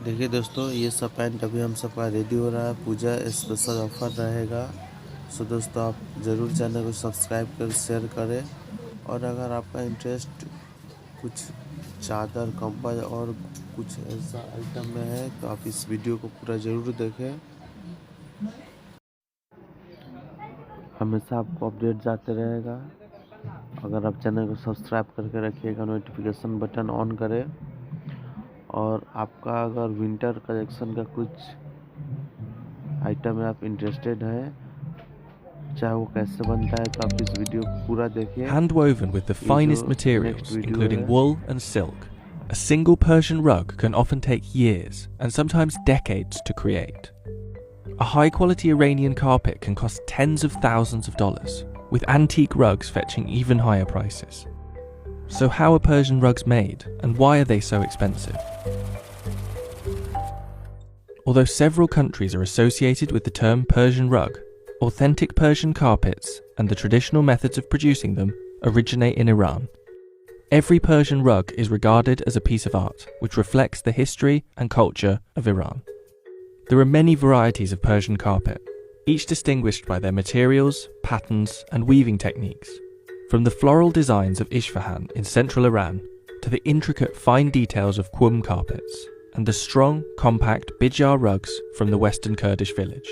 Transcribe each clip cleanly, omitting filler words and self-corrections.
देखिए दोस्तों, ये सब पैंट अभी हम सबका रेडी हो रहा है। पूजा स्पेशल ऑफर रहेगा। सो दोस्तों, आप ज़रूर चैनल को सब्सक्राइब कर शेयर करें। और अगर आपका इंटरेस्ट कुछ चादर, कंबल और कुछ ऐसा आइटम में है तो आप इस वीडियो को पूरा ज़रूर देखें। हमेशा आपको अपडेट जाते रहेगा। अगर आप चैनल को सब्सक्राइब करके रखिएगा, नोटिफिकेशन बटन ऑन करें। और आपका अगर विंटर कलेक्शन का कुछ आइटम में आप इंटरेस्टेड हैं, चाहे वो कैसे बनता है, तो आप इस वीडियो को पूरा देखिए। Hand woven with the finest materials, including wool and silk, a single Persian rug can often take years and sometimes decades to create. A high-quality Iranian carpet can cost tens of thousands of dollars, with antique rugs fetching even higher prices. So how are Persian rugs made, and why are they so expensive? Although several countries are associated with the term Persian rug, authentic Persian carpets and the traditional methods of producing them originate in Iran. Every Persian rug is regarded as a piece of art, which reflects the history and culture of Iran. There are many varieties of Persian carpet, each distinguished by their materials, patterns, and weaving techniques. From the floral designs of Isfahan in central Iran to the intricate fine details of Qum carpets and the strong, compact Bijar rugs from the western Kurdish village.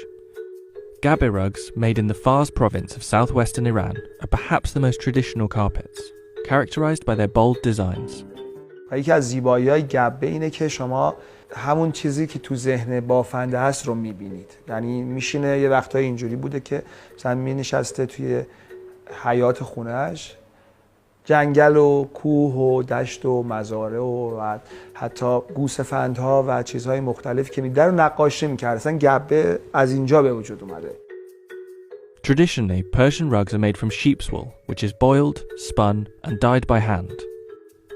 Gabe rugs, made in the Fars province of southwestern Iran, are perhaps the most traditional carpets, characterized by their bold designs. یکی از زیبایی‌های گبه اینه که شما همون چیزی که تو ذهن بافنده هست رو می‌بینید. یعنی میشینه یه وقتایی اینجوری بوده که مثلا می‌نشسته توی حیاط خونه‌اش، جنگل و کوه و دشت و مزارع و حتی گوسفندها و چیزهای مختلفی که می‌دیده رو نقاشی می‌کرد. اصلا گبه از اینجا به وجود اومده. Traditionally, Persian rugs are made from sheep's wool, which is boiled, spun, and dyed by hand.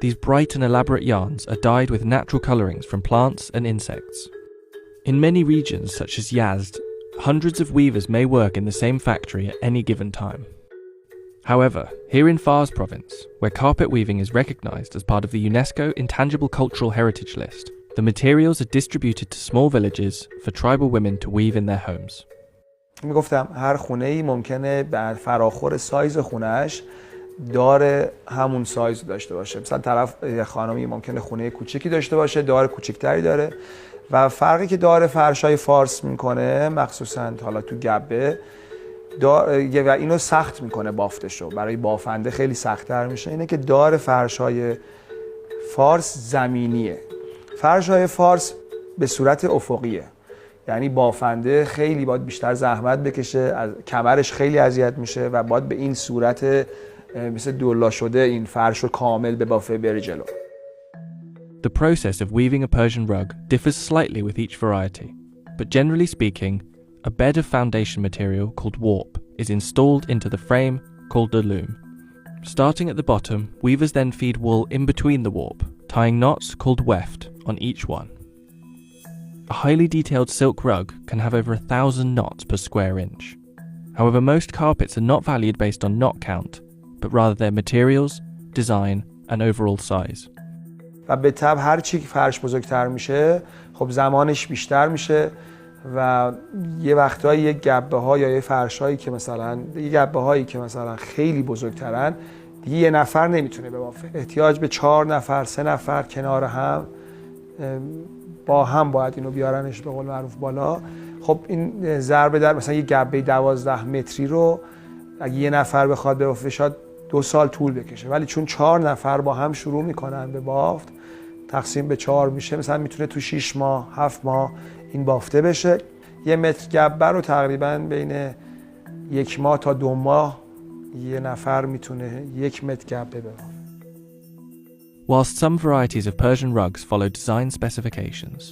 These bright and elaborate yarns are dyed with natural colorings from plants and insects. In many regions, such as Yazd, hundreds of weavers may work in the same factory at any given time. However, here in Fars province, where carpet weaving is recognized as part of the UNESCO Intangible Cultural Heritage List, the materials are distributed to small villages for tribal women to weave in their homes. میگفتم هر خونه‌ای ممکنه بر فراخور سایز خونه‌اش دار همون سایز داشته باشه. مثلا طرف خانمی ممکنه خونه کوچیکی داشته باشه، دار کوچیکتری داره و فرقی که دار فرشای فارس میکنه، مخصوصا حالا تو گبه و اینو سخت میکنه بافتشو، برای بافنده خیلی سخت‌تر میشه، اینه که دار فرشای فارس زمینیه. فرشای فارس به صورت افقیه، یعنی بافنده خیلی باید بیشتر زحمت بکشه، از کمرش خیلی اذیت میشه و باید به این صورت مثل دولا شده این فرش رو کامل ببافه بره جلو. The process of weaving a Persian rug differs slightly with each variety, but generally speaking, a bed of foundation material called warp is installed into the frame called the loom. Starting at the bottom, weavers then feed wool in between the warp, tying knots called weft on each one. A highly detailed silk rug can have over 1,000 knots per square inch. However, most carpets are not valued based on knot count, but rather their materials, design, and overall size. و به طبع هر چی که فرش بزرگتر میشه، خب زمانش بیشتر میشه و یه وقتایی یه گبه ها یا یه فرشایی که مثلا یه گبه هایی که مثلا خیلی بزرگترن، دیگه یه نفر نمیتونه ببافه. احتیاج به 4 نفر، 3 نفر کنار هم با هم باید اینو بیارنش به قول معروف بالا. خب این ضربه در مثلا یه گبه 12 متری رو اگه یه نفر بخواد ببافه شاید 2 سال طول بکشه، ولی چون 4 نفر با هم شروع میکنن به بافت، تقسیم به 4 میشه، مثلا میتونه تو 6 ماه 7 ماه این بافته بشه. 1 متر گبه رو تقریبا بین 1 ماه تا 2 ماه یه نفر میتونه 1 متر گبه ببافه. Whilst some varieties of Persian rugs follow design specifications,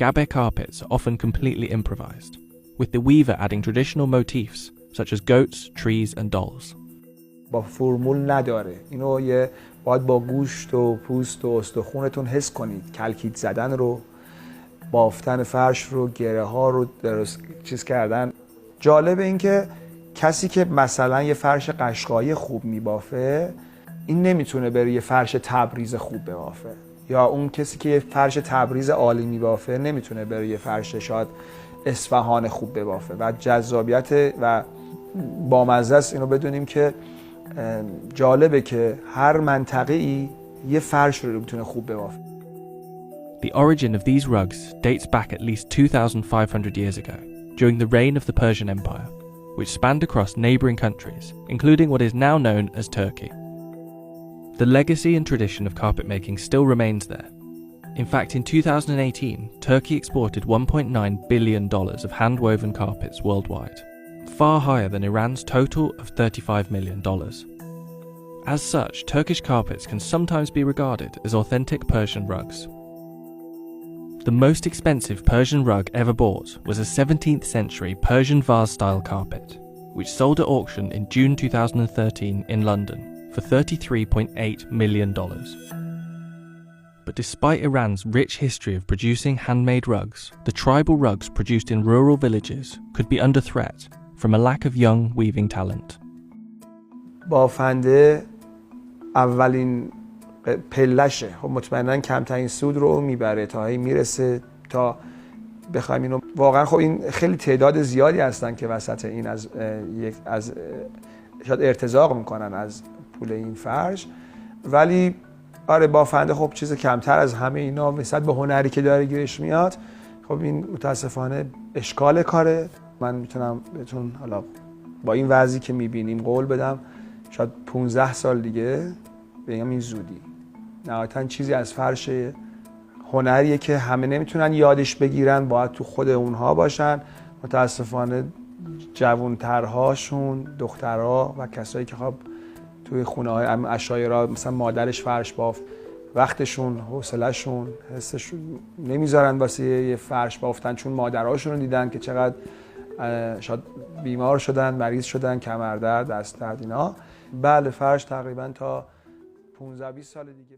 gabe carpets are often completely improvised, with the weaver adding traditional motifs such as goats, trees, and dolls. با فرمول نداره. اینو باید با گوشت و پوست و استخونتون حس کنید. کلکیت زدن رو، بافتن فرش رو، گره ها رو درست چیز کردن. جالب این که کسی که مثلا یه فرش قشقایی خوب میبافه، این نمیتونه بره یه فرش تبریز خوب ببافه یا اون کسی که یه فرش تبریز عالی میبافه نمیتونه بره یه فرش شاید اصفهان خوب ببافه و جذابیت و بامزه است اینو بدونیم که جالبه که هر منطقه‌ای یه فرش رو میتونه خوب ببافه. The origin of these rugs dates back at least 2,500 years ago, during the reign of the Persian Empire, which spanned across neighbouring countries, including what is now known as Turkey. The legacy and tradition of carpet making still remains there. In fact, in 2018, Turkey exported $1.9 billion of hand-woven carpets worldwide, far higher than Iran's total of $35 million. As such, Turkish carpets can sometimes be regarded as authentic Persian rugs. The most expensive Persian rug ever bought was a 17th century Persian vase-style carpet, which sold at auction in June 2013 in London for $33.8 million. But despite Iran's rich history of producing handmade rugs, the tribal rugs produced in rural villages could be under threat from a lack of young weaving talent. بافنده اولین پلشه، خب مطمئنا کمترین سود رو میبره تا هی میرسه تا بخوایم اینو واقعا. خب این خیلی تعداد زیادی هستن که وسط این از شاید ارتزاق میکنن از پول این فرش، ولی آره بافنده خب چیز کمتر از همه اینا نسبت به هنری که داره گیرش میاد. خب این متاسفانه اشکال کاره. من میتونم بهتون حالا با این وضعی که میبینیم قول بدم شاید 15 سال دیگه بگم این زودی نهایتاً چیزی از فرش هنریه که همه نمیتونن یادش بگیرن، باید تو خود اونها باشن. متاسفانه جوانترهاشون، دخترها و کسایی که خب توی خونه‌های عشایرها مثلا مادرش فرش بافت، وقتشون، حوصله‌شون، حسشون نمیذارن واسه یه فرش بافتن، چون مادرهاشون رو دیدن که چقدر شاید بیمار شدن، مریض شدن، کمردرد، دست درد اینا. بله فرش تقریبا تا 15-20 سال دیگه